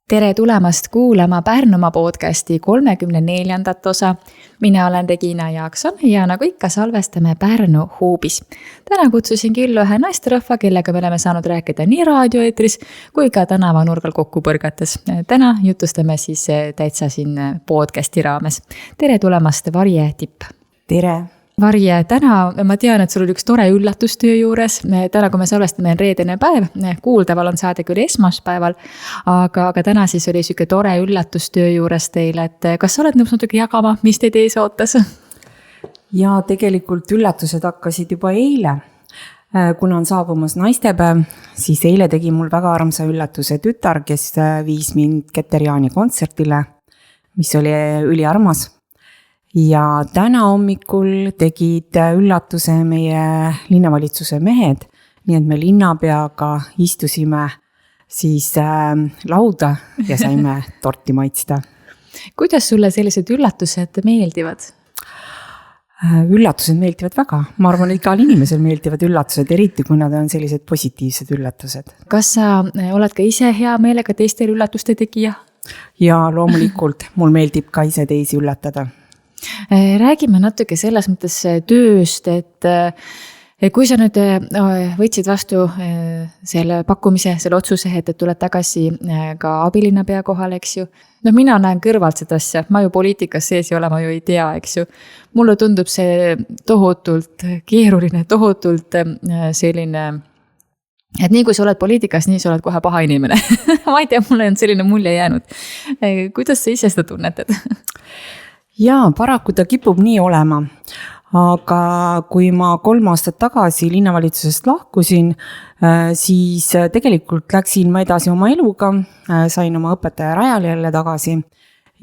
Tere tulemast kuulama Pärnumaa podcasti 34. osa. Mina olen Regina Jaakson ja nagu ikka salvestame Pärnu huubis. Täna kutsusin külla ühe naisterahva, kellega me oleme saanud rääkida nii raadioeetris kui ka tänavanurgal kokku põrgates. Täna jutustame siis täitsa siin podcasti raames. Tere tulemast, Varje Tipp. Tere! Varje, täna ma tean, et sul oli üks tore üllatus töö juures. Täna, kui me salvestame, on reedene päev, kuuldaval on saade küll esmaspäeval, aga täna siis oli siuke tore üllatus töö juures teile, et kas sa oled nõus natuke jagama, mis teid ees ootas? Ja tegelikult üllatused hakkasid juba eile. Kuna on saabumas naistepäev, siis eile tegi mul väga armsa üllatuse tütar, kes viis mind Keter-Jaani kontserdile, mis oli üliarmas. Ja täna hommikul tegid üllatuse meie linnavalitsuse mehed, nii et me linnapeaga istusime siis lauda ja saime torti maitsta. Kuidas sulle sellised üllatused meeldivad? Üllatused meeldivad väga. Ma arvan, et igal inimesel meeldivad üllatused, eriti kui nad on sellised positiivsed üllatused. Kas sa oled ka ise hea meelega teistel üllatuste tegija? Ja loomulikult, mul meeldib ka ise teisi üllatada. Räägime natuke selles mõttes tööst, et kui sa nüüd võtsid vastu selle pakkumise, selle otsuse, et tuled tagasi ka abilinnapea kohale, eks ju. No mina näen kõrvalt seda asja, ma ju poliitikas sees ei ole, ma ju ei tea, eks ju. Mulle tundub see tohutult keeruline, tohutult selline, et nii kui sa oled poliitikas, nii sa oled kohe paha inimene. Ma ei tea, mulle on selline mulje jäänud. Kuidas sa ise seda tunnetad? Jaa, paraku ta kipub nii olema, aga kui ma 3 aastat tagasi linnavalitsusest lahkusin, siis tegelikult läksin ma edasi oma eluga, sain oma õpetaja rajale jälle tagasi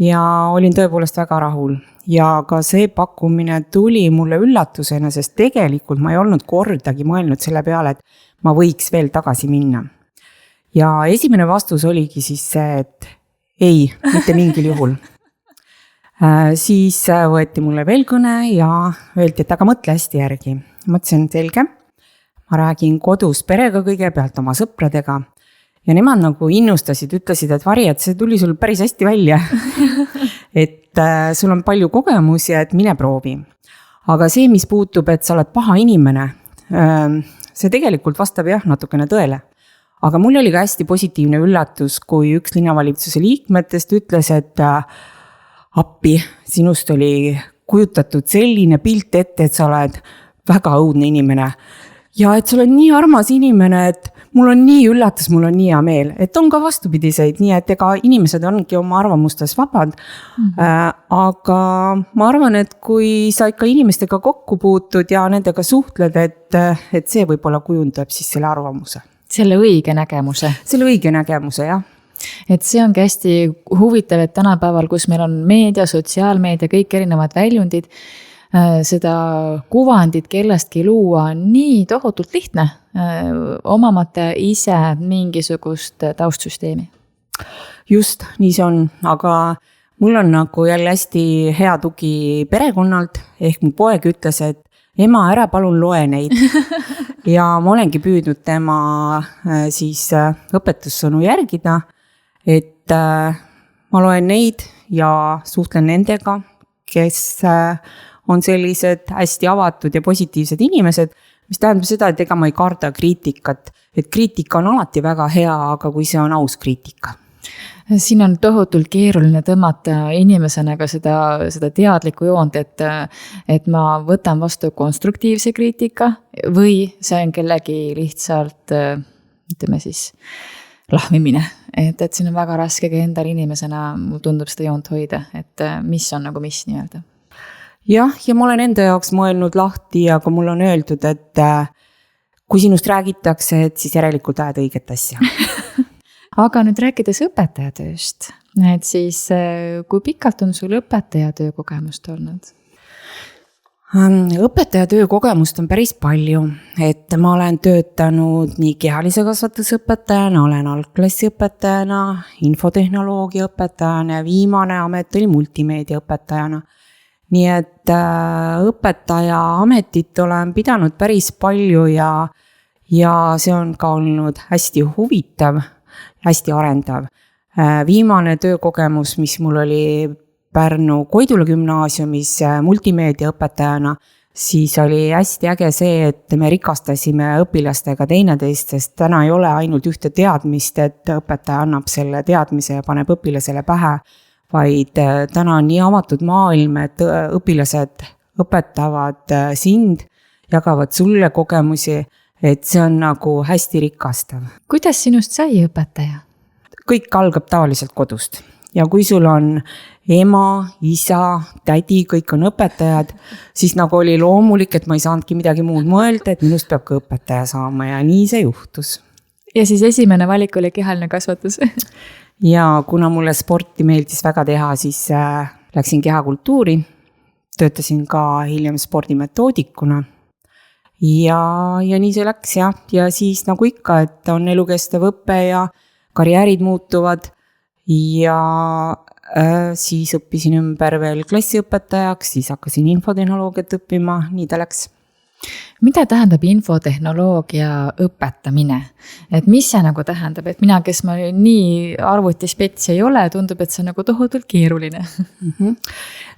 ja olin tõepoolest väga rahul. Ja ka see pakkumine tuli mulle üllatusena, sest tegelikult ma ei olnud kordagi mõelnud selle peale, et ma võiks veel tagasi minna. Ja esimene vastus oligi siis see, et ei, mitte mingil juhul. Siis võeti mulle veel kõne ja öeldi, et aga mõtle hästi järgi. Mõtlesin, selge, ma räägin kodus perega kõigepealt oma sõpradega ja nemad nagu innustasid, ütlesid, et Varje, et see tuli sul päris hästi välja. Et sul on palju kogemusi, et mine proovi. Aga see, mis puutub, et sa oled paha inimene, see tegelikult vastab jah natukene tõele. Aga mul oli ka hästi positiivne üllatus, kui üks linnavalitsuse liikmetest ütles, et appi, sinust oli kujutatud selline pilt ette, et sa oled väga õudne inimene. Ja et sa oled nii armas inimene, et mul on nii üllatus, mul on nii hea meel. Et on ka vastupidiseid, nii et ega inimesed ongi oma arvamustes vabad. Aga ma arvan, et kui sa ikka inimestega kokku puutud ja nendega suhtled, et see võib-olla kujundab siis selle arvamuse. Selle õige nägemuse. Selle õige nägemuse, jah. Et see ongi hästi huvitav, et tänapäeval, kus meil on meedia, sotsiaalmeedia, kõik erinevad väljundid, seda kuvandit kellestki luua on nii tohutult lihtne, omamata ise mingisugust taustsüsteemi. Just, nii see on, aga mul on nagu jälle hästi hea tugi perekonnalt, ehk mu poeg ütles, et ema, ära palun loe neid. Ja ma olengi püüdnud tema siis õpetussõnu järgida, et ma loen neid ja suhtlen nendega, kes on sellised hästi avatud ja positiivsed inimesed, mis tähendab seda, et ega ma ei karda kriitikat. Et kriitika on alati väga hea, aga kui see on aus kriitika. Siin on tohutult keeruline tõmmata inimesena ka seda teadlikku joont, et ma võtan vastu konstruktiivse kriitika või see on kellegi lihtsalt, ütleme siis, lahmimine. Et siin on väga raske ka endal inimesena, mul tundub seda joont hoida, et mis on nagu mis nii-öelda. Jah, ja ma olen enda jaoks mõelnud lahti, aga mul on öeldud, et kui sinust räägitakse, et siis järelikult ajad õiget asja. Aga nüüd rääkides õpetajatööst, et siis kui pikalt on sul õpetajatöö kogemust olnud? Õpetajatöö kogemust on päris palju, et ma olen töötanud nii kehalise kasvatusõpetajana, olen algklassiõpetajana, infotehnoloogia õpetajana ja viimane amet oli multimeedia õpetajana. Nii et õpetaja ametit olen pidanud päris palju ja see on ka olnud hästi huvitav, hästi arendav. Viimane töökogemus, mis mul oli Pärnu Koidula gümnaasiumis multimeediaõpetajana, siis oli hästi äge see, et me rikastasime õpilastega teineteist, sest täna ei ole ainult ühte teadmist, et õpetaja annab selle teadmise ja paneb õpilasele pähe, vaid täna on nii avatud maailm, et õpilased õpetavad sind, jagavad sulle kogemusi, et see on nagu hästi rikastav. Kuidas sinust sai õpetaja? Kõik algab tavaliselt kodust ja kui sul on ema, isa, tädi, kõik on õpetajad, siis nagu oli loomulik, et ma ei saanudki midagi muud mõelda, et minust peab ka õpetaja saama ja nii see juhtus. Ja siis esimene valik oli kehaline kasvatus. Ja kuna mulle sporti meeldis väga teha, siis läksin kehakultuuri, töötasin ka hiljem spordimetoodikuna ja nii see läks ja siis nagu ikka, et on elukestev õpe ja karjäärid muutuvad ja siis õppisin ümber veel klassiõpetajaks, siis hakkasin infotehnoloogiat õppima, nii ta läks. Mida tähendab infotehnoloogia õpetamine? Et mis see nagu tähendab? Et mina, kes ma nii arvutispets ei ole, tundub, et see on nagu tohutult keeruline.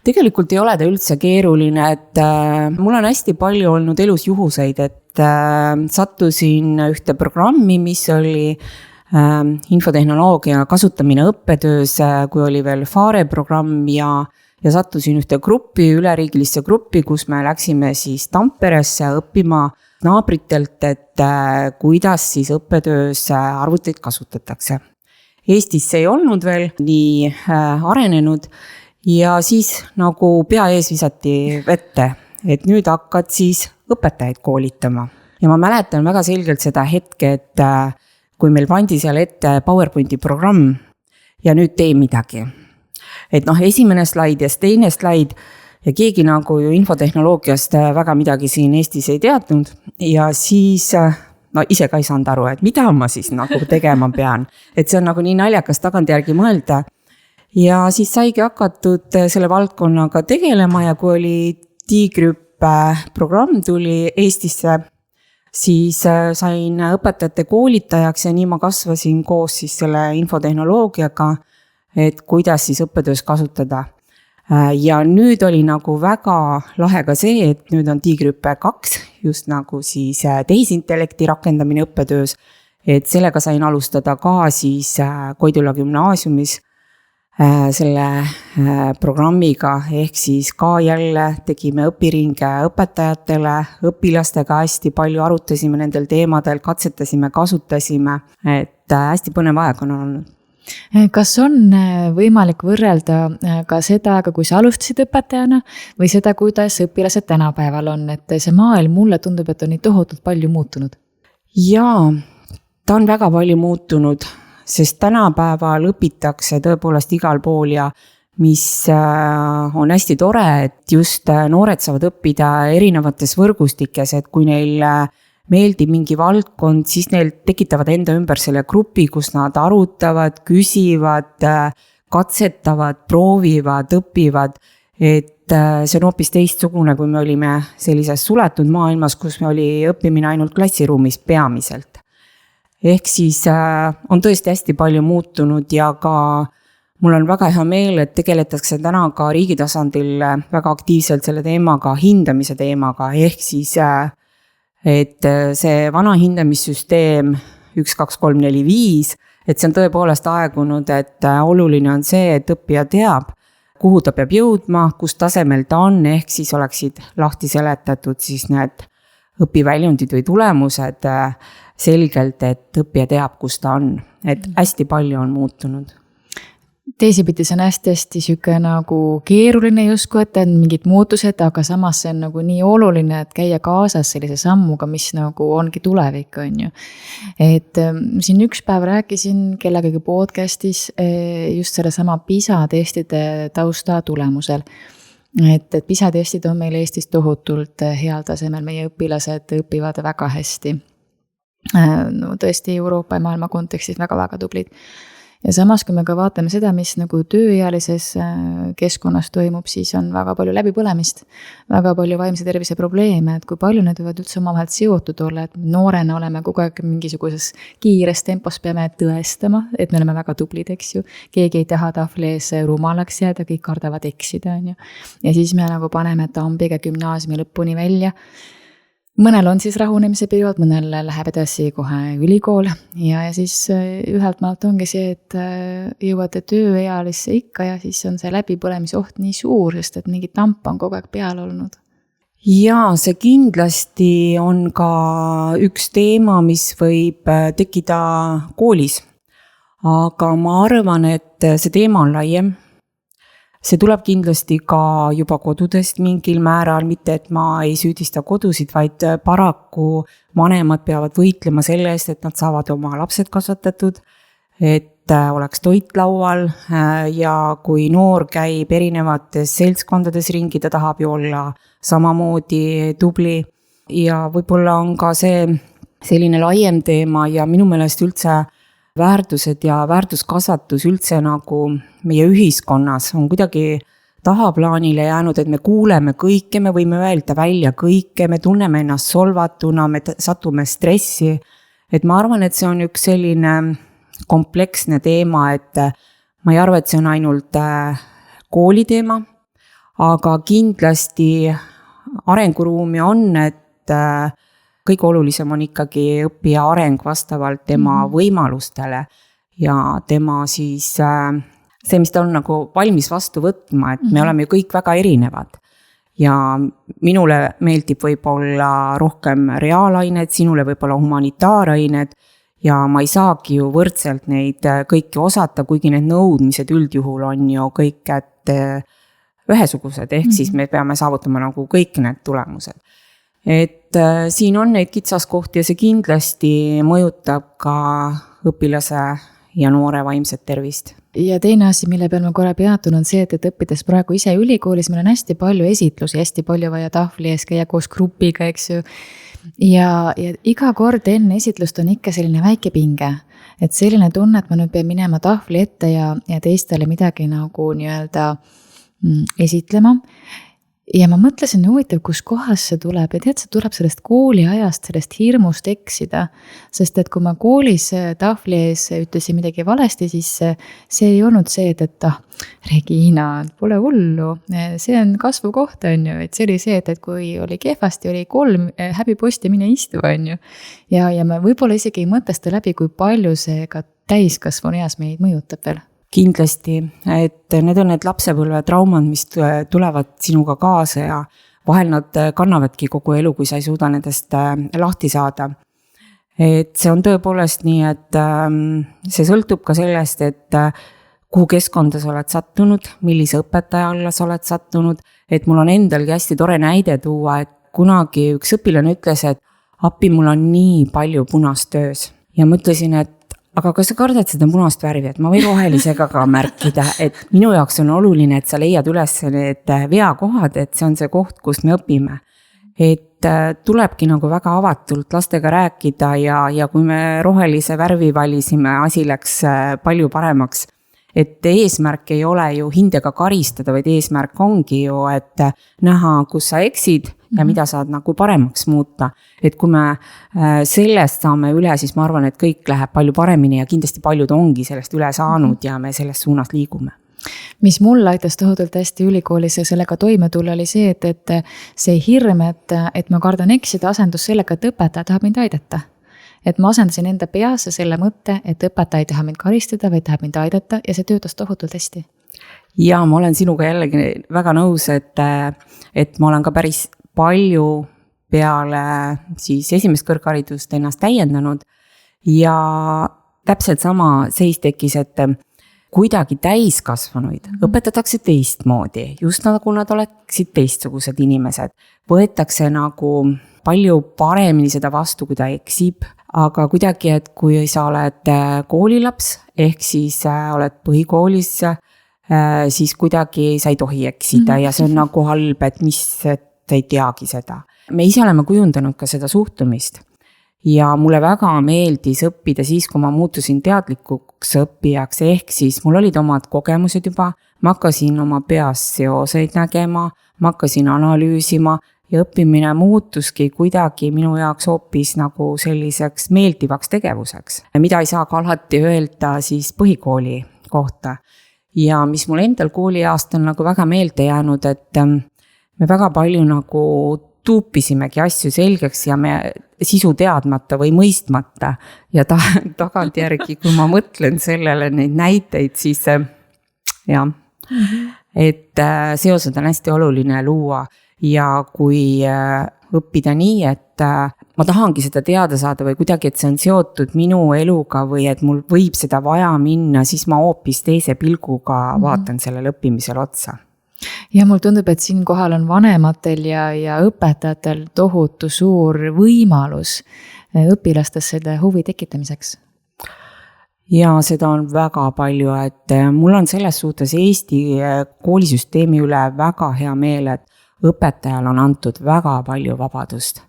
Tegelikult ei ole ta üldse keeruline, et mul on hästi palju olnud elus juhuseid, et sattusin ühte programmi, mis oli infotehnoloogia kasutamine õppetöös, kui oli veel FARE programm ja sattusin ühte gruppi, üleriigilisse gruppi, kus me läksime siis Tamperesse õppima naabritelt, et kuidas siis õppetöös arvuteid kasutatakse. Eestis see ei olnud veel nii arenenud ja siis nagu pea ees visati vette, et nüüd hakkad siis õpetajaid koolitama. Ja ma mäletan väga selgelt seda hetke, et kui meil pandi seal ette PowerPointi programm ja nüüd tee midagi. Et esimene slaid ja teine slaid ja keegi nagu ju infotehnoloogiast väga midagi siin Eestis ei teadnud ja siis ise ka ei saanud aru, et mida ma siis nagu tegema pean. Et see on nagu nii naljakas tagantjärgi mõelda ja siis saigi hakatud selle valdkonnaga tegelema ja kui oli T-Group programm tuli Eestisse, siis sain õpetajate koolitajaks ja nii ma kasvasin koos siis selle infotehnoloogiaga, et kuidas siis õppetöös kasutada. Ja nüüd oli nagu väga lahe ka see, et nüüd on T-Group 2, just nagu siis tehisintellekti rakendamine õppetöös, et sellega sain alustada ka siis Koidula gümnaasiumis selle programmiga, ehk siis ka jälle tegime õpiringe õpetajatele, õpilastega hästi palju arutasime nendel teemadel, katsetasime, kasutasime, et hästi põnev aeg on olnud. Kas on võimalik võrrelda ka seda, kui sa alustasid õpetajana või seda, kuidas õpilased tänapäeval on, et see maailm mulle tundub, et on nii tohutult palju muutunud? Jaa, ta on väga palju muutunud. Sest tänapäeval õpitakse tõepoolest igal pool ja mis on hästi tore, et just noored saavad õppida erinevates võrgustikes, et kui neil meeldib mingi valdkond, siis neil tekitavad enda ümber selle grupi, kus nad arutavad, küsivad, katsetavad, proovivad, õpivad, et see on hoopis teistsugune, kui me olime sellises suletud maailmas, kus me oli õppimine ainult klassiruumis peamiselt. Ehk siis on tõesti hästi palju muutunud ja ka mul on väga hea meel, et tegeletakse täna ka riigi tasandil väga aktiivselt selle teemaga, hindamise teemaga, ehk siis et see vana hindamissüsteem 1, 2, 3, 4, 5, et see on tõepoolest aegunud, et oluline on see, et õppija teab, kuhu ta peab jõudma, kus tasemel ta on, ehk siis oleksid lahti seletatud siis need õpiväljundid või tulemused selgelt, et õppija teab, kus ta on. Et hästi palju on muutunud. Teisipidi see on hästi süke nagu keeruline justkui, et on mingid muutused, aga samas see on nagu nii oluline, et käia kaasas sellise sammuga, mis nagu ongi tulevik, on ju. Et siin üks päev rääkisin kellegagi podcastis just selle sama PISA testide tausta tulemusel. Et PISA testid on meil Eestis tohutult heal tasemel, meie õpilased õpivad väga hästi. No tõesti Euroopa ja maailma kontekstis väga-väga tublid. ja samas, kui me ka vaatame seda, mis nagu tööealises keskkonnas toimub, siis on väga palju läbipõlemist, väga palju vaimse tervise probleeme, et kui palju need võivad üldse omavahel seotud olla, et noorena oleme kogu aeg mingisuguses kiires tempos, peame tõestama, et me oleme väga tublid, eks ju. Keegi ei taha tahvli ees rumalaks jääda, kõik kardavad eksida, on ju. Ja siis me nagu paneme tambiga gümnaasiumi lõpuni välja. Mõnel on siis rahunemise periood, mõnel läheb edasi kohe ülikool ja siis ühelt maalt ongi see, et jõuate tööealisse ikka ja siis on see läbipõlemise oht nii suur, sest et mingi tamp on kogu aeg peal olnud. Jaa, see kindlasti on ka üks teema, mis võib tekkida koolis. Aga ma arvan, et see teema on laiem. See tuleb kindlasti ka juba kodudest mingil määral, mitte et ma ei süüdista kodusid, vaid paraku vanemad peavad võitlema selle eest, et nad saavad oma lapsed kasvatatud, et oleks toit laual ja kui noor käib erinevates seltskondades ringi, ta tahab ju olla samamoodi tubli ja võib-olla on ka see selline laiem teema ja minu meelest üldse väärtused ja väärtuskasvatus üldse nagu meie ühiskonnas on kuidagi tahaplaanile jäänud, et me kuuleme kõike, me võime öelda välja kõike, me tunneme ennast solvatuna, me satume stressi. Et ma arvan, et see on üks selline kompleksne teema, et ma ei arva, et see on ainult kooli teema, aga kindlasti arenguruumi on, et kõige olulisem on ikkagi õppija areng vastavalt tema võimalustele ja tema siis see, mis ta on nagu valmis vastu võtma, et me oleme ju kõik väga erinevad. Ja minule meeldib võib-olla rohkem reaalained, sinule võib-olla humanitaarained ja ma ei saagi ju võrdselt neid kõiki osata, kuigi need nõudmised üldjuhul on ju kõik ühesugused, ehk siis me peame saavutama nagu kõik need tulemused. Et siin on neid kitsaskohti ja see kindlasti mõjutab ka õpilase ja noore vaimset tervist. Ja teine asi, mille peal ma korra peatun, on see, et õppides praegu ise ülikoolis, meil on hästi palju esitlusi, hästi palju vaja tahvli ees käia koos grupiga, eks ju. Ja iga kord enne esitlust on ikka selline väike pinge, et selline tunne, et ma nüüd pean minema tahvli ette ja teistele midagi nagu nii-öelda esitlema. Ja ma mõtlesin, huvitav, kus kohas see tuleb ja see tuleb sellest kooliajast, sellest hirmust eksida, sest et kui ma koolis tahvli ees ütlesin midagi valesti, siis see ei olnud see, et Regina, pole hullu, see on kasvu koht, on ju, et see oli see, et kui oli kehvasti, oli 3 häbiposti, mine istu, on ju. Ja ma võib-olla isegi ei mõtesta läbi, kui palju see ka täiskasvanu eas meid mõjutab veel. Kindlasti, et need on need lapsepõlve traumad, mis tulevad sinuga kaasa ja vahel nad kannavadki kogu elu, kui sa ei suuda nendest lahti saada. Et see on tõepoolest nii, et see sõltub ka sellest, et kuhu keskkonda sa oled sattunud, millise õpetaja alla sa oled sattunud, et mul on endalgi hästi tore näide tuua, et kunagi üks õpilane ütles, et appi, mul on nii palju punast töös ja mõtlesin, et aga kas sa kardad seda punast värvi, et ma võin rohelisega ka märkida, et minu jaoks on oluline, et sa leiad üles need veakohad, et see on see koht, kus me õpime. Et tulebki nagu väga avatult lastega rääkida ja kui me rohelise värvi valisime, asi läks palju paremaks. Et eesmärk ei ole ju hindega karistada, vaid eesmärk ongi ju, et näha, kus sa eksid ja mida saad nagu paremaks muuta. Et kui me sellest saame üle, siis ma arvan, et kõik läheb palju paremini ja kindlasti paljud ongi sellest üle saanud ja me selles suunas liigume. Mis mul aitas tohutult hästi ülikoolis ja sellega toime tulla oli see, et see hirm, et ma kardan eksida, asendus sellega, et õpetaja tahab mind aidata. Et ma asendasin enda peasse selle mõtte, et õpetaja ei taha mind karistada, vaid tahab mind aidata ja see töötas tohutult hästi. Ja ma olen sinuga jällegi väga nõus, et ma olen ka päris palju peale siis esimest kõrgharidust ennast täiendanud ja täpselt sama seis tekkis, et kuidagi täiskasvanuid õpetatakse teistmoodi, just nagu nad oleksid teistsugused inimesed. Võetakse nagu palju paremini seda vastu, kui ta eksib, aga kuidagi, et kui sa oled koolilaps, ehk siis oled põhikoolis, siis kuidagi sa ei tohi eksida ja see on nagu halb, et mis, et ei teagi seda. Me ise oleme kujundanud ka seda suhtumist ja mulle väga meeldis õppida siis, kui ma muutusin teadlikuks õppijaks, ehk siis mul olid omad kogemused juba, ma hakkasin oma peas seoseid nägema, ma hakkasin analüüsima ja õppimine muutuski kuidagi minu jaoks hoopis nagu selliseks meeldivaks tegevuseks, mida ei saa ka alati öelda siis põhikooli kohta. Ja mis mul endal kooliaast on nagu väga meelde jäänud, et me väga palju nagu tuupisimegi asju selgeks ja me sisu teadmata või mõistmata ja tagantjärgi, kui ma mõtlen sellele neid näiteid, siis jah, et seosed on hästi oluline luua ja kui õppida nii, et ma tahangi seda teada saada või kuidagi, et see on seotud minu eluga või et mul võib seda vaja minna, siis ma hoopis teise pilguga vaatan sellele õppimisele otsa. Ja mul tundub, et siin kohal on vanematel ja õpetajatel tohutu suur võimalus õpilastes selle huvi tekitamiseks. Ja seda on väga palju, et mul on selles suhtes Eesti koolisüsteemi üle väga hea meel, et õpetajal on antud väga palju vabadust.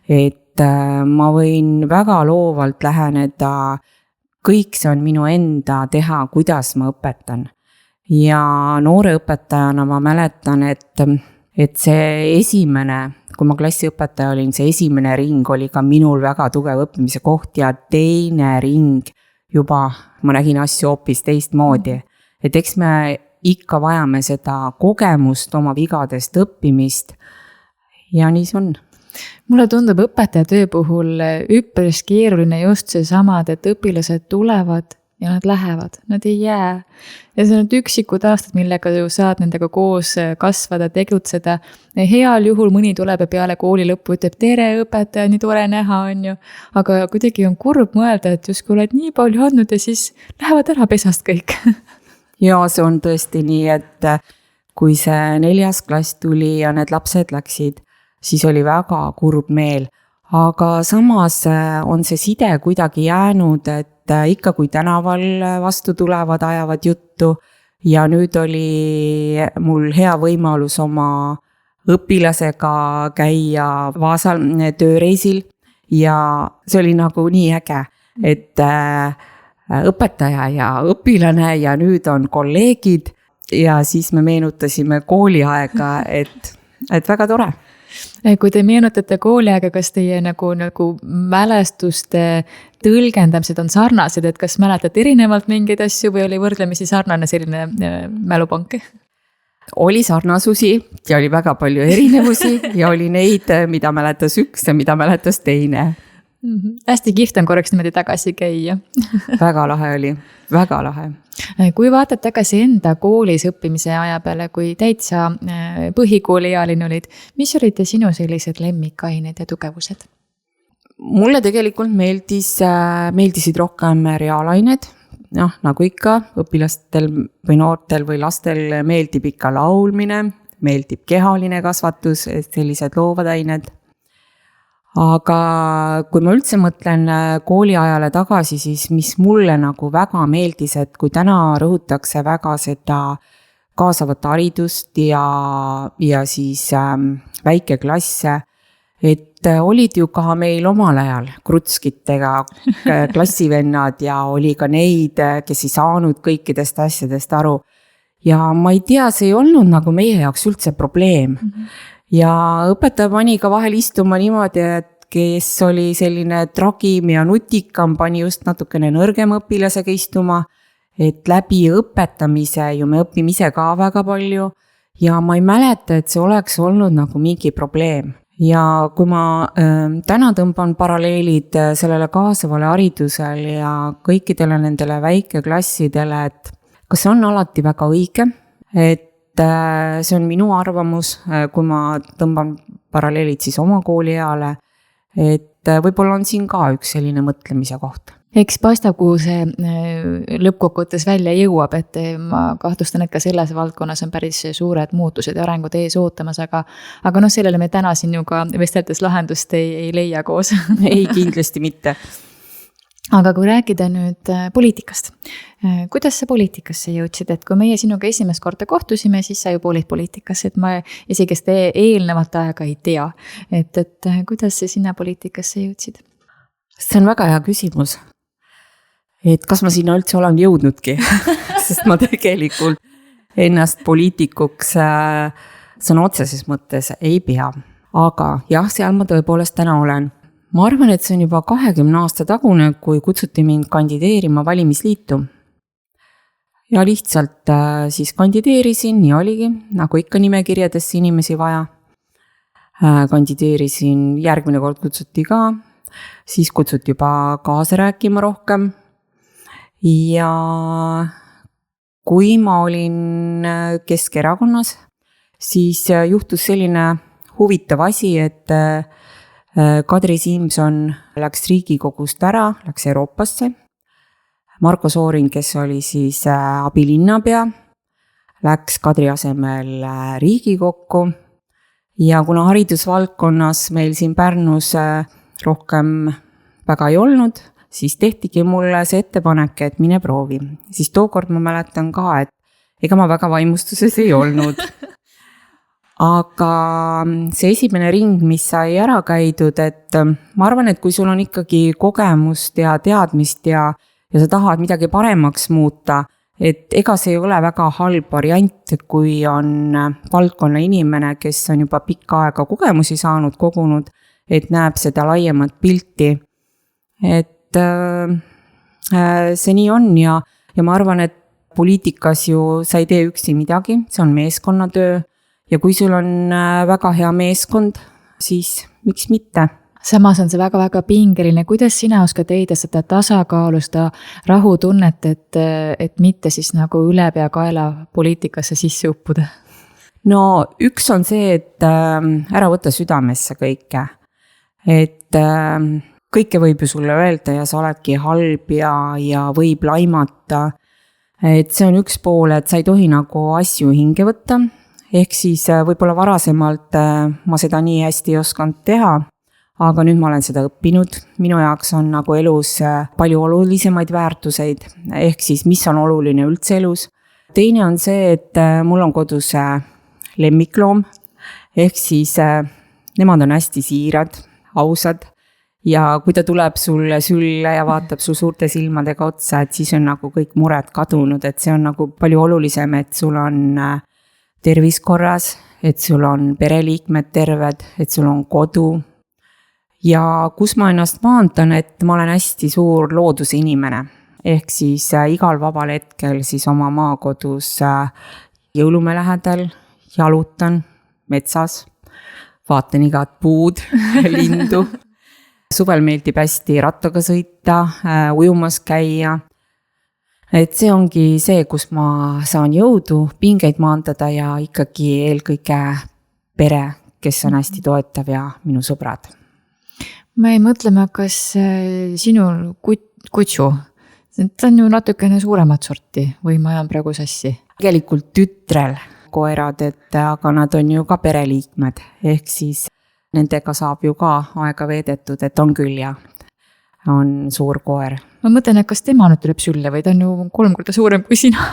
Et ma võin väga loovalt läheneda, kõik see on minu enda teha, kuidas ma õpetan. Ja noore õpetajana ma mäletan, et see esimene, kui ma klassiõpetaja olin, see esimene ring oli ka minul väga tugev õppimise koht ja teine ring juba ma nägin asju hoopis teistmoodi. Et eks me ikka vajame seda kogemust, oma vigadest õppimist ja nii see on. Mulle tundub õpetaja töö puhul üpris keeruline just seesama, et õpilased tulevad ja nad lähevad, nad ei jää. Ja see on üksikud aastad, millega ju saad nendega koos kasvada, tegutseda. Heal juhul mõni tuleb ja peale kooli lõppu ütleb, tere õpetaja, nii tore näha on ju. Aga kuidagi on kurb mõelda, et justkui oled nii palju andnud ja siis lähevad ära pesast kõik. Ja see on tõesti nii, et kui see 4. klass tuli ja need lapsed läksid, siis oli väga kurb meel. Aga samas on see side kuidagi jäänud, et ikka kui tänaval vastu tulevad, ajavad juttu ja nüüd oli mul hea võimalus oma õpilasega käia Vaasal tööreisil ja see oli nagu nii äge, et õpetaja ja õpilane ja nüüd on kolleegid ja siis me meenutasime kooliaega, et väga tore. Kui te meenutate kooliaega, kas teie nagu mälestuste tõlgendamised on sarnased, et kas mäletate erinevalt mingeid asju või oli võrdlemisi sarnane selline mälupank? Oli sarnasusi ja oli väga palju erinevusi ja oli neid, mida mäletas üks ja mida mäletas teine. Hästi kihvt on korraks niimoodi tagasi käia. Väga lahe oli, väga lahe. Kui vaatad tagasi enda koolis õppimise aja peale, kui täitsa põhikooliealine olid, mis olid sinu sellised lemmikained ja tugevused? Mulle tegelikult meeldisid rohkem reaalained, nagu ikka õpilastel või noortel või lastel meeldib ikka laulmine, meeldib kehaline kasvatus, sellised loovad ained. Aga kui ma üldse mõtlen kooliajale tagasi, siis mis mulle nagu väga meeldis, et kui täna rõhutakse väga seda kaasavat haridust ja siis väikeklasse, et olid ju ka meil omal ajal krutskitega klassivennad ja oli ka neid, kes ei saanud kõikidest asjadest aru. Ja ma ei tea, see ei olnud nagu meie jaoks üldse probleem. Ja õpetaja pani ka vahel istuma niimoodi, et kes oli selline tragim ja nutikam, pani just natukene nõrgem õpilasega istuma, et läbi õpetamise ju me õpime ise ka väga palju ja ma ei mäleta, et see oleks olnud nagu mingi probleem. Ja kui ma täna tõmban paralleelid sellele kaasavale haridusele ja kõikidele nendele väikeklassidele, et kas see on alati väga õige, et see on minu arvamus, kui ma tõmban paralleelid siis oma koolieale, et võib-olla on siin ka üks selline mõtlemise koht. Eks paistab, kuhu see lõppkokkuvõttes välja jõuab, et ma kahtlustan, et ka selles valdkonnas on päris suured muutused ja arengud ees ootamas, aga sellele me täna siin ju ka vesteldes lahendust ei leia koos. Ei, kindlasti mitte. Aga kui rääkida nüüd poliitikast, kuidas sa poliitikasse jõudsid, et kui meie sinuga esimest korda kohtusime, siis sa juba olid poliitikas, et ma isegi eelnevat aega ei tea, et kuidas sa sinna poliitikasse jõudsid? see on väga hea küsimus. Et kas ma sinna üldse olen jõudnudki, sest ma tegelikult ennast poliitikuks sõna otseses mõttes ei pea. Aga jah, seal ma tõepoolest täna olen. Ma arvan, et see on juba 20 aasta tagune, kui kutsuti mind kandideerima valimisliitu. Ja lihtsalt siis kandideerisin, nii oligi, nagu ikka nimekirjadesse inimesi vaja. Kandideerisin, järgmine kord kutsuti ka, siis kutsuti juba kaasa rääkima rohkem. Ja kui ma olin Keskerakonnas, siis juhtus selline huvitav asi, et Kadri Simson läks Riigikogust ära, läks Euroopasse. Marko Soorin, kes oli siis abilinnapea, läks Kadri asemel Riigikokku. Ja kuna haridusvaldkonnas meil siin Pärnus rohkem väga ei olnud, siis tehtigi mulle see ettepanek, et mine proovi. Siis tookord ma mäletan ka, et ega ma väga vaimustuses ei olnud. Aga see esimene ring, mis sai ära käidud, et ma arvan, et kui sul on ikkagi kogemust ja teadmist ja sa tahad midagi paremaks muuta, et ega see ei ole väga halb variant, kui on valdkonna inimene, kes on juba pikka aega kogemusi saanud, kogunud, et näeb seda laiemat pilti. Et see nii on ja ma arvan, et poliitikas ju sa ei tee üksi midagi, see on meeskonnatöö. Ja kui sul on väga hea meeskond, siis miks mitte? Samas on see väga-väga pingeline. Kuidas sina oskad leida seda tasakaalu, seda rahutunnet, et mitte siis nagu ülepeakaela poliitikasse sisse uppuda? No üks on see, et ära võta südamesse kõike. Et kõike võib ju sulle öelda ja sa oledki halb ja võib laimata. Et see on üks pool, et sa ei tohi nagu asju hinge võtta. Ehk siis võib-olla varasemalt ma seda nii hästi ei osanud teha, aga nüüd ma olen seda õppinud. Minu jaoks on nagu elus palju olulisemaid väärtuseid, ehk siis mis on oluline üldse elus. Teine on see, et mul on kodus lemmikloom, ehk siis nemad on hästi siirad, ausad. Ja kui ta tuleb sulle sülle ja vaatab su suurte silmadega otsa, et siis on nagu kõik mured kadunud, et see on nagu palju olulisem, et sul on tervis korras, et sul on pereliikmed terved, et sul on kodu. Ja kus ma ennast maandan, et ma olen hästi suur looduse inimene. Ehk siis igal vabal hetkel siis oma maakodus jõulumäe lähedal, jalutan metsas, vaatan igat puud, lindu. Suvel meeldib hästi rattaga sõita, ujumas käia. Et see ongi see, kus ma saan jõudu, pingeid maandada ja ikkagi eelkõige pere, kes on hästi toetav ja minu sõbrad. Ma ei mõtlema, kas sinul kutsu, ta on ju natukene suuremat sorti või ma ajan praegu sassi? Tegelikult tütrel koerad, aga nad on ju ka pereliikmed, ehk siis nendega saab ju ka aega veedetud, et on küll ja on suur koer. Ma mõtlen, et kas tema nüüd tuleb sülle või ta on ju 3 korda suurem kui sina?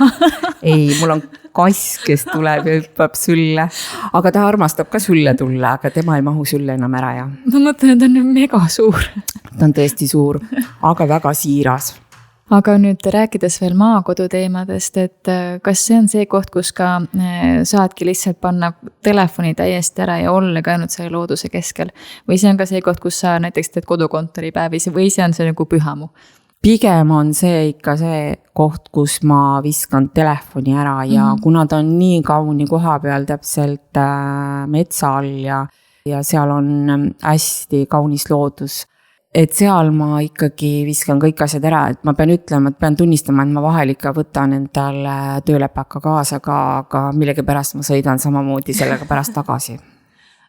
Ei, mul on kass, kes tuleb ja hüppab sülle, aga ta armastab ka sülle tulla, aga tema ei mahu sülle enam ära ja. Ma mõtlen, et ta on mega suur. Ta on tõesti suur, aga väga siiras. Aga nüüd rääkides veel maakodu teemadest, et kas see on see koht, kus ka saadki lihtsalt panna telefoni täiesti ära ja olla ka ainult selle looduse keskel? Või see on ka see koht, kus sa näiteks teed kodukontori päevis või see on see nagu pühamu? Pigem on see ikka see koht, kus ma viskan telefoni ära ja kuna ta on nii kauni koha peal täpselt metsa all ja seal on hästi kaunis loodus, et seal ma ikkagi viskan kõik asjad ära, et ma pean ütlema, et pean tunnistama, et ma vahel ikka võtan endale töölepaka kaasa ka, aga millegipärast ma sõidan samamoodi sellega pärast tagasi.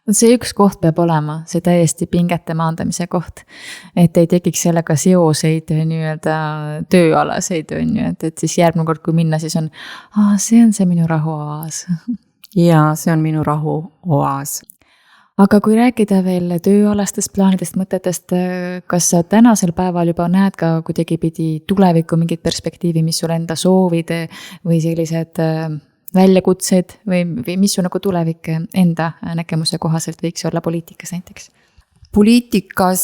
See üks koht peab olema, see täiesti pingete maandamise koht, et ei tekiks sellega seoseid nii-öelda tööalaseid, et siis järgmine kord, kui minna, siis on, see on see minu rahuoaas. Ja see on minu rahuoaas. Aga kui rääkida veel tööalastest plaanidest, mõtetest, kas sa tänasel päeval juba näed ka kuidagi pidi tulevikku mingit perspektiivi, mis sul enda soovid või sellised väljakutsed või mis su nagu tulevik enda nägemuse kohaselt võiks olla poliitikas näiteks? Poliitikas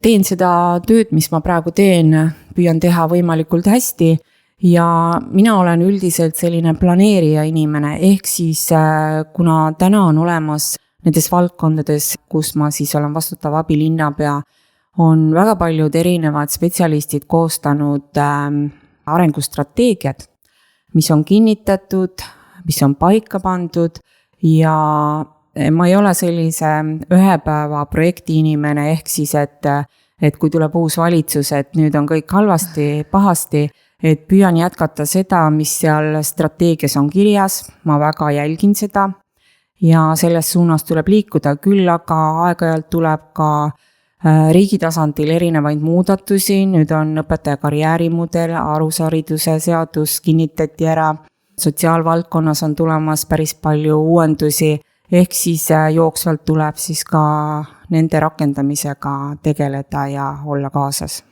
teen seda tööd, mis ma praegu teen, püüan teha võimalikult hästi ja mina olen üldiselt selline planeerija inimene, ehk siis kuna täna on olemas nendes valdkondades, kus ma siis olen vastutav abilinnapea, on väga paljud erinevad spetsialistid koostanud arengustrateegiad, mis on kinnitatud, mis on paika pandud ja ma ei ole sellise ühe päeva projekti inimene, ehk siis, et kui tuleb uus valitsus, et nüüd on kõik halvasti, pahasti, et püüan jätkata seda, mis seal strateegias on kirjas, ma väga jälgin seda ja selles suunas tuleb liikuda, küll aga aeg-ajalt tuleb ka riigi tasandil erinevaid muudatusi, nüüd on õpetaja karjäärimudel, alushariduse seadus kinnitati ära, sotsiaalvaldkonnas on tulemas päris palju uuendusi, ehk siis jooksvalt tuleb siis ka nende rakendamisega tegeleda ja olla kaasas.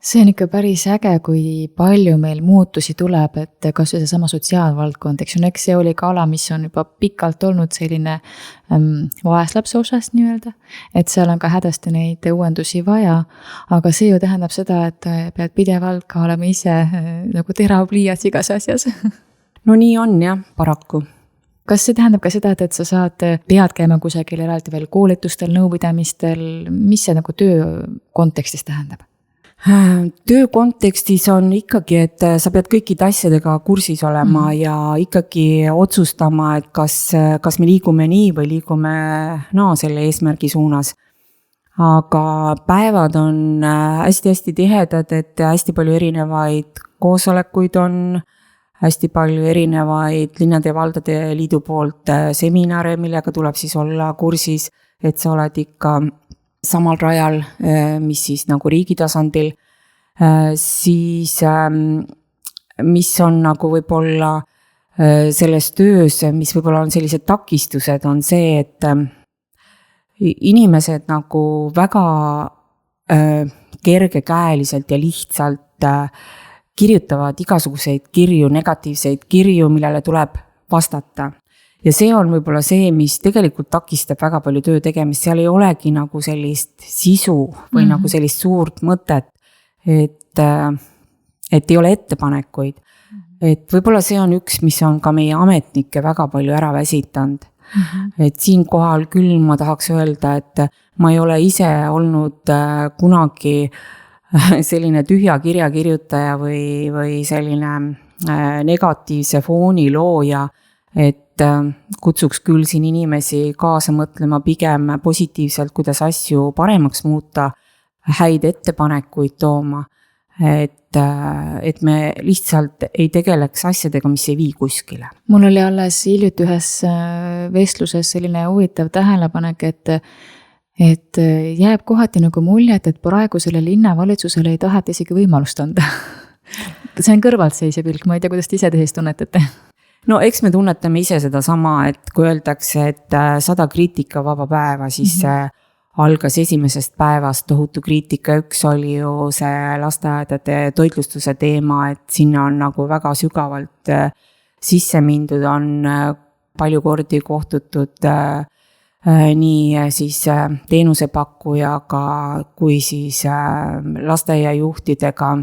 See on ikka päris äge, kui palju meil muutusi tuleb, et kas see sama sotsiaalvaldkond, eks see oli ka ala, mis on juba pikalt olnud selline vaeslapse osas nii-öelda, et seal on ka hädasti neid uuendusi vaja, aga see ju tähendab seda, et pead pidevalt ka olema ise nagu terav pliiats igas asjas. No nii on jah, paraku. Kas see tähendab ka seda, et sa pead käima kusagil eraldi veel koolitustel, nõupidamistel, mis see nagu töö kontekstis tähendab? Töö kontekstis on ikkagi, et sa pead kõikide asjadega kursis olema ja ikkagi otsustama, et kas me liigume nii või liigume selle eesmärgi suunas. Aga päevad on hästi-hästi tihedad, et hästi palju erinevaid koosolekuid on, hästi palju erinevaid linnade ja valdade liidu poolt seminare, millega tuleb siis olla kursis, et sa oled ikka samal rajal, mis siis nagu riigi tasandil, siis mis on nagu võib-olla selles töös, mis võib-olla on sellised takistused, on see, et inimesed nagu väga kergekäeliselt ja lihtsalt kirjutavad igasuguseid kirju, negatiivseid kirju, millele tuleb vastata. Ja see on võib-olla see, mis tegelikult takistab väga palju töö tegemist, seal ei olegi nagu sellist sisu või nagu sellist suurt mõtet, et ei ole ettepanekuid. Et võib-olla see on üks, mis on ka meie ametnikke väga palju ära väsitanud. Et siinkohal küll ma tahaks öelda, et ma ei ole ise olnud kunagi selline tühja kirja kirjutaja või selline negatiivse fooni looja, et kutsuks küll siin inimesi kaasa mõtlema pigem positiivselt, kuidas asju paremaks muuta, häid ettepanekuid tooma, et me lihtsalt ei tegeleks asjadega, mis ei vii kuskile. Mul oli alles hiljuti ühes vestluses selline huvitav tähelepanek, et jääb kohati nagu mulje, et praegusele linnavalitsusele ei taheta isegi võimalust anda. See on kõrvaltseisja pilk, ma ei tea, kuidas te ise tehes tunnetate. No eks me tunnetame ise seda sama, et kui öeldakse, et 100 kriitikavaba päeva, siis algas esimesest päevast tohutu kriitika. Üks oli ju see lasteaedade toitlustuse teema, et sinna on nagu väga sügavalt sisse mindud, on palju kordi kohtutud nii siis teenusepakkujaga kui siis lasteaiajuhtidega,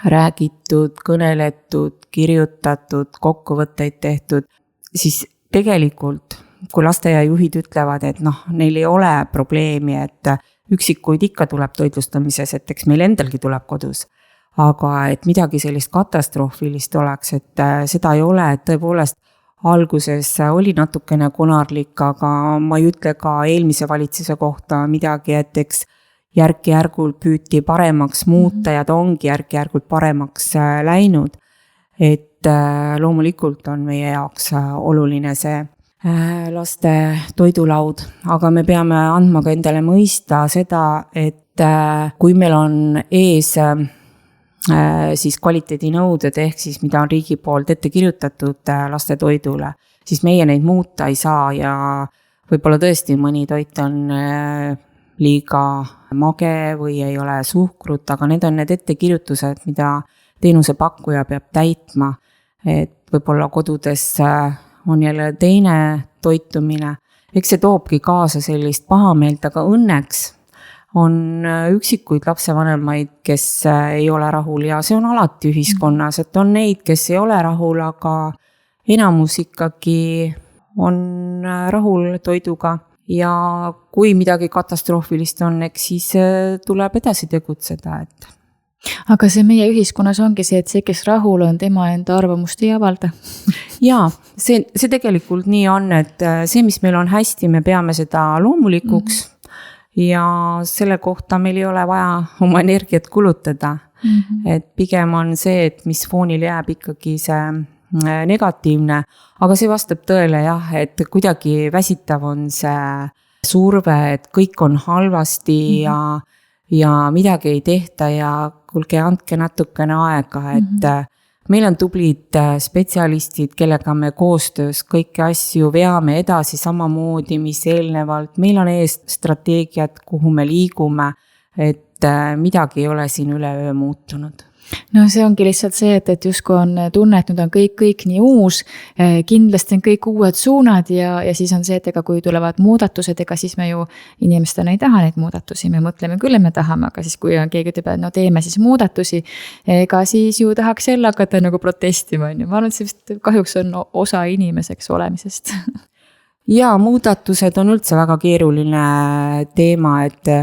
räägitud, kõneletud, kirjutatud, kokkuvõtteid tehtud, siis tegelikult, kui lasteaiajuhid ütlevad, et neil ei ole probleemi, et üksikuid ikka tuleb toitlustamises, et eks meil endalgi tuleb kodus, aga et midagi sellist katastroofilist oleks, et seda ei ole, et tõepoolest alguses oli natukene konarlik, aga ma ei ütle ka eelmise valitsuse kohta midagi, et eks järk-järgult püüti paremaks muuta ja ta ongi järk-järgult paremaks läinud. Et loomulikult on meie jaoks oluline see laste toidulaud, aga me peame andma ka endale mõista seda, et kui meil on ees siis kvaliteedinõuded, ehk siis mida on riigi poolt ette kirjutatud laste toidule, siis meie neid muuta ei saa ja võib-olla tõesti mõni toit on liiga mage või ei ole suhkrut, aga need on need ettekirjutused, mida teenusepakkuja peab täitma, et võib-olla kodudes on jälle teine toitumine. Eks see toobki kaasa sellist pahameelt, aga õnneks on üksikuid lapsevanemaid, kes ei ole rahul ja see on alati ühiskonnas, et on neid, kes ei ole rahul, aga enamus ikkagi on rahul toiduga ja kui midagi katastroofilist on, eks siis tuleb edasi tegutseda, et. Aga see meie ühiskonnas ongi see, et see, kes rahul on, tema enda arvamust ei avalda. Jaa, see tegelikult nii on, et see, mis meil on hästi, me peame seda loomulikuks ja selle kohta meil ei ole vaja oma energiat kulutada. Et pigem on see, et mis foonil jääb ikkagi see negatiivne, aga see vastab tõele jah, et kuidagi väsitav on see surve, et kõik on halvasti ja midagi ei tehta ja kuulge, andke natukene aega, et meil on tublid spetsialistid, kellega me koostöös kõiki asju veame edasi samamoodi, mis eelnevalt. Meil on ees strateegiad, kuhu me liigume, et midagi ei ole siin üleöö muutunud. No see ongi lihtsalt see, et justkui on tunne, et nüüd on kõik nii uus, kindlasti on kõik uued suunad ja siis on see, et ega kui tulevad muudatused, ega siis me ju inimestena ei taha neid muudatusi, me mõtleme küll, me tahame, aga siis kui on keegi ütleb, et no teeme siis muudatusi, ega siis ju tahaks jälle hakata nagu protestima. Ma arvan, et see vist kahjuks on osa inimeseks olemisest. Ja muudatused on üldse väga keeruline teema, et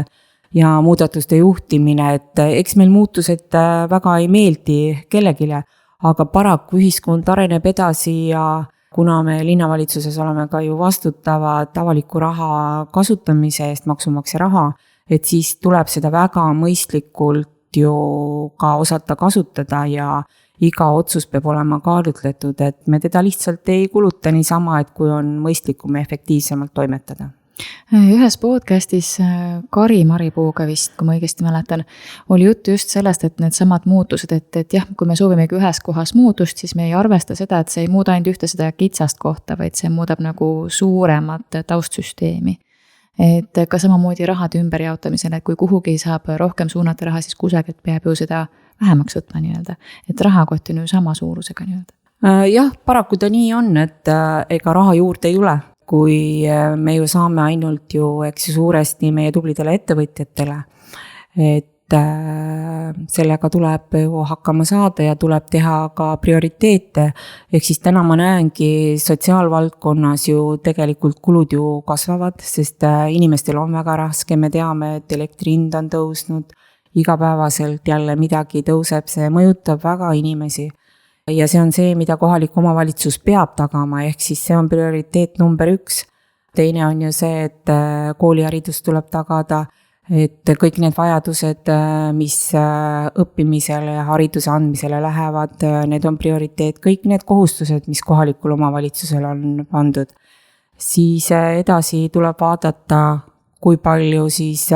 ja muudatuste juhtimine, et eks meil muutused väga ei meeldi kellegile, aga paraku ühiskond areneb edasi ja kuna me linnavalitsuses oleme ka ju vastutavad avaliku raha kasutamise eest, maksumaksja raha, et siis tuleb seda väga mõistlikult ju ka osata kasutada ja iga otsus peab olema kaalutletud, et me teda lihtsalt ei kuluta niisama, et kui on mõistlikum ja efektiivsemalt toimetada. Ühes podcastis Kari Maripuuga vist, kui ma õigesti mäletan, oli juttu just sellest, et need samad muutused, et jah, kui me soovimegi ühes kohas muutust, siis me ei arvesta seda, et see ei muuda ainult ühte seda kitsast kohta, vaid see muudab nagu suuremat taustsüsteemi. Et ka samamoodi rahade ümberjaotamisel, et kui kuhugi saab rohkem suunata raha, siis kusagilt peab ju seda vähemaks võtma nii-öelda. Et rahakott on ju sama suurusega nii-öelda. Jah, paraku ta nii on, et ega raha juurde ei tule. Kui me ju saame ainult ju eks suuresti meie tublidele ettevõtjatele, et sellega tuleb ju hakkama saada ja tuleb teha ka prioriteete. Ehk siis täna ma näengi sotsiaalvaldkonnas ju tegelikult kulud ju kasvavad, sest inimestel on väga raske, me teame, et elektrihind on tõusnud, igapäevaselt jälle midagi tõuseb, see mõjutab väga inimesi. Ja see on see, mida kohalik omavalitsus peab tagama, ehk siis see on prioriteet number 1. Teine on ju see, et kooliharidus tuleb tagada, et kõik need vajadused, mis õppimisele ja hariduse andmisele lähevad, need on prioriteet, kõik need kohustused, mis kohalikul omavalitsusel on pandud. Siis edasi tuleb vaadata, kui palju siis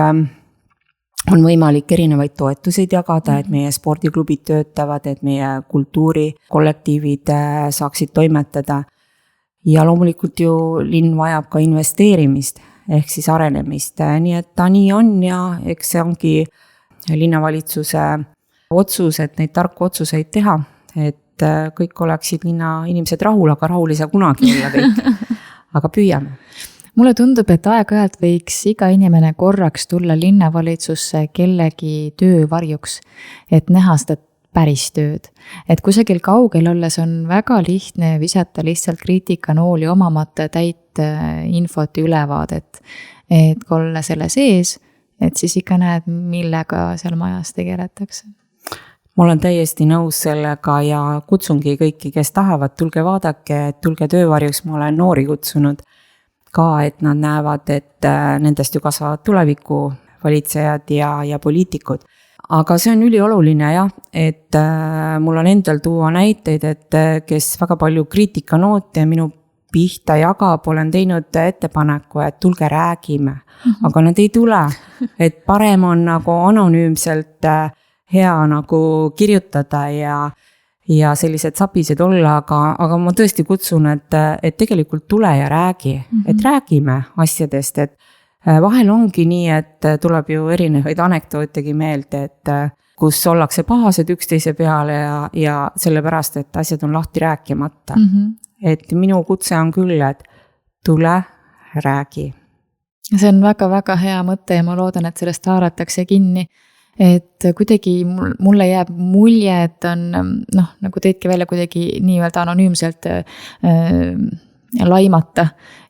on võimalik erinevaid toetuseid jagada, et meie spordiklubid töötavad, et meie kultuurikollektiivid saaksid toimetada. Ja loomulikult ju linn vajab ka investeerimist, ehk siis arenemist. Nii et ta nii on ja eks see ongi linnavalitsuse otsus, et neid tarku otsuseid teha, et kõik oleksid linna inimesed rahul, aga rahul ei saa kunagi olla kõik. Aga püüame. Mulle tundub, et aeg-ajalt võiks iga inimene korraks tulla linnavalitsusse kellegi töö varjuks, et näha seda päris tööd. Et kusagil kaugel olles on väga lihtne visata lihtsalt kriitikanooli omamata täit infot ja ülevaadet. Et kui olla selle sees, et siis ikka näed, millega seal majas tegeletakse. Ma olen täiesti nõus sellega ja kutsungi kõiki, kes tahavad, tulge vaadake, tulge töövarjuks, ma olen noori kutsunud. Ka, et nad näevad, et nendest ju kasvavad tuleviku valitsejad ja poliitikud. Aga see on ülioluline jah, et mul on endal tuua näiteid, et kes väga palju kriitikanoote minu pihta jagab, olen teinud ettepaneku, et tulge räägime, aga nad ei tule, et parem on nagu anonüümselt hea nagu kirjutada ja sellised sapised olla, aga ma tõesti kutsun, et tegelikult tule ja räägi, et räägime asjadest, et vahel ongi nii, et tuleb ju erinevaid anekdootegi meelde, et kus ollakse pahased üksteise peale ja sellepärast, et asjad on lahti rääkimata. Et minu kutse on küll, et tule räägi. see on väga-väga hea mõte ja ma loodan, et sellest haaratakse kinni. Et kuidagi mulle jääb mulje, et on nagu teedki välja kuidagi nii-öelda anonüümselt laimata.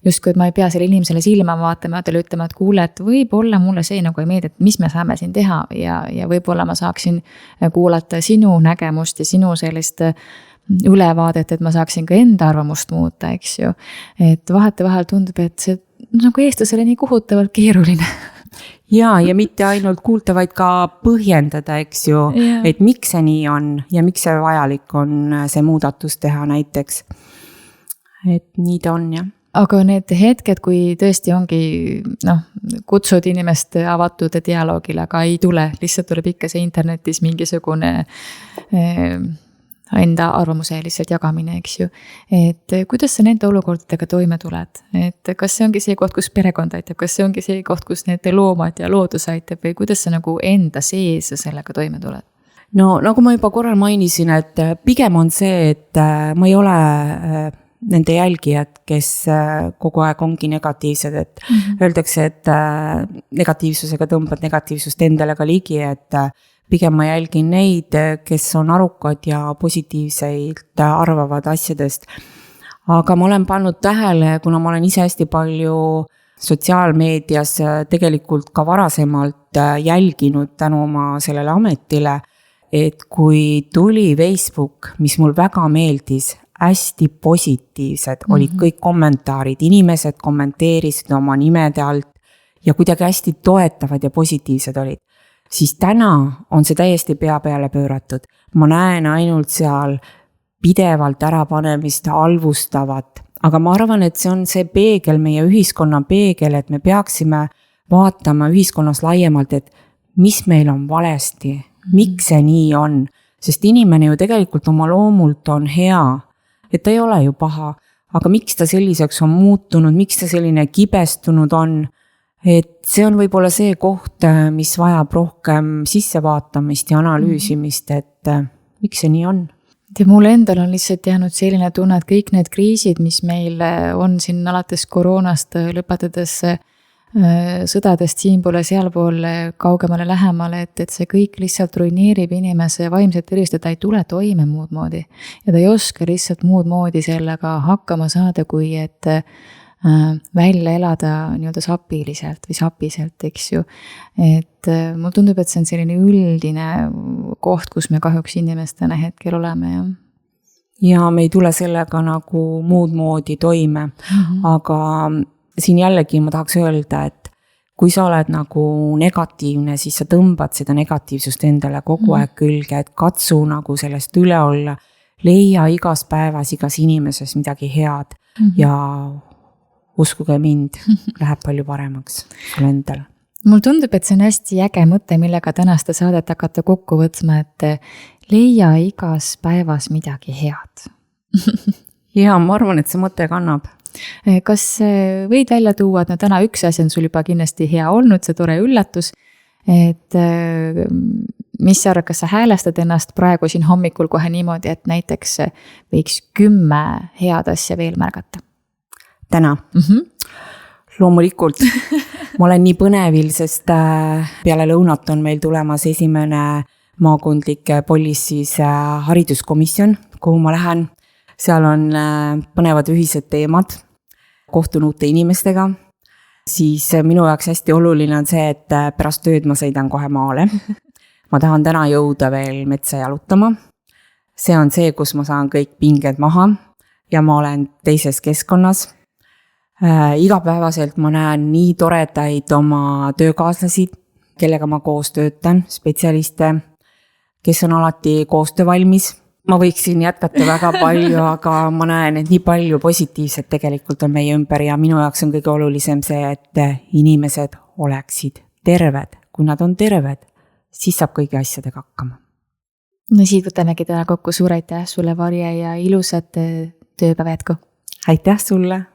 Justkui, et ma ei pea selle inimesele silma vaatama ja talle ütlema, et kuule, et võib-olla mulle see nagu ei meeldi, et mis me saame siin teha ja võib-olla ma saaksin kuulata sinu nägemust ja sinu sellist ülevaadet, et ma saaksin ka enda arvamust muuta, eks ju. Et vahetevahel tundub, et see nagu eestlasele nii kohutavalt keeruline. ja mitte ainult kuulda, vaid ka põhjendada, eks ju, et miks see nii on ja miks see vajalik on see muudatus teha näiteks. Et nii ta on, jah. Aga need hetked, kui tõesti ongi, kutsud inimest avatud dialoogile, aga ei tule, lihtsalt tuleb ikka see internetis mingisugune enda arvamuse lihtsalt jagamine, eks ju. Et kuidas sa nende olukordadega toime tuled? Et kas see ongi see koht, kus perekond aitab, kas see ongi see koht, kus need loomad ja loodus aitab või kuidas sa nagu enda sees sellega toime tuled? No nagu ma juba korral mainisin, et pigem on see, et ma ei ole nende jälgijad, kes kogu aeg ongi negatiivsed, et öeldakse, et negatiivsusega tõmbad negatiivsust endale ka ligi, et pigem ma jälgin neid, kes on arukad ja positiivseid arvavad asjadest. Aga ma olen pannud tähele, kuna ma olen ise hästi palju sotsiaalmeedias tegelikult ka varasemalt jälginud tänu oma sellele ametile, et kui tuli Facebook, mis mul väga meeldis, hästi positiivsed olid kõik kommentaarid, inimesed kommenteerisid oma nimede alt ja kuidagi hästi toetavad ja positiivsed olid. Siis täna on see täiesti pea peale pööratud. Ma näen ainult seal pidevalt ärapanemist, halvustavat, aga ma arvan, et see on see peegel, meie ühiskonna peegel, et me peaksime vaatama ühiskonnas laiemalt, et mis meil on valesti, miks see nii on, sest inimene ju tegelikult oma loomult on hea, et ta ei ole ju paha, aga miks ta selliseks on muutunud, miks ta selline kibestunud on, et see on võib-olla see koht, mis vajab rohkem sissevaatamist ja analüüsimist, et miks see nii on. Ja mulle endal on lihtsalt jäänud selline tunne, et kõik need kriisid, mis meil on siin alates koroonast lõpetades sõdadest siinpoole, sealpoole, kaugemale, lähemale, et see kõik lihtsalt ruineerib inimese vaimset tervist ja ta ei tule toime muud moodi. Ja ta ei oska lihtsalt muud moodi sellega hakkama saada, kui et välja elada nii-öelda sapiliselt või sapiselt, eks ju. Et mul tundub, et see on selline üldine koht, kus me kahjuks inimestena hetkel oleme. Ja me ei tule sellega nagu muud moodi toime, aga siin jällegi ma tahaks öelda, et kui sa oled nagu negatiivne, siis sa tõmbad seda negatiivsust endale kogu aeg külge, et katsu nagu sellest üle olla, leia igas päevas, igas inimeses midagi head ja uskuge mind, läheb palju paremaks sul endal. Mul tundub, et see on hästi äge mõte, millega tänast saadet hakata kokku võtma, et leia igas päevas midagi head. Ja ma arvan, et see mõte kannab. Kas võid välja tuua, et täna üks asi on sul juba kindlasti hea olnud, see tore üllatus, et mis sa arvad, kas sa häälestad ennast praegu siin hommikul kohe niimoodi, et näiteks võiks 10 head asja veel märgata? Täna? Loomulikult. Ma olen nii põnevil, sest peale lõunat on meil tulemas esimene maakondlik Polisis hariduskomisjon, kuhu ma lähen. Seal on põnevad ühised teemad, kohtun uute inimestega, siis minu jaoks hästi oluline on see, et pärast tööd ma sõidan kohe maale. Ma tahan täna jõuda veel metsa jalutama. See on see, kus ma saan kõik pinged maha ja ma olen teises keskkonnas. Igapäevaselt ma näen nii toredaid oma töökaaslasi, kellega ma koos töötan, spetsialiste, kes on alati koostöövalmis. Ma võiksin jätkata väga palju, aga ma näen, et nii palju positiivset tegelikult on meie ümber ja minu jaoks on kõige olulisem see, et inimesed oleksid terved. Kui nad on terved, siis saab kõigi asjadega hakkama. No siit võtamegi täna kokku, suur aitäh sulle, Varje, ja ilusat tööpäeva jätku. Aitäh sulle!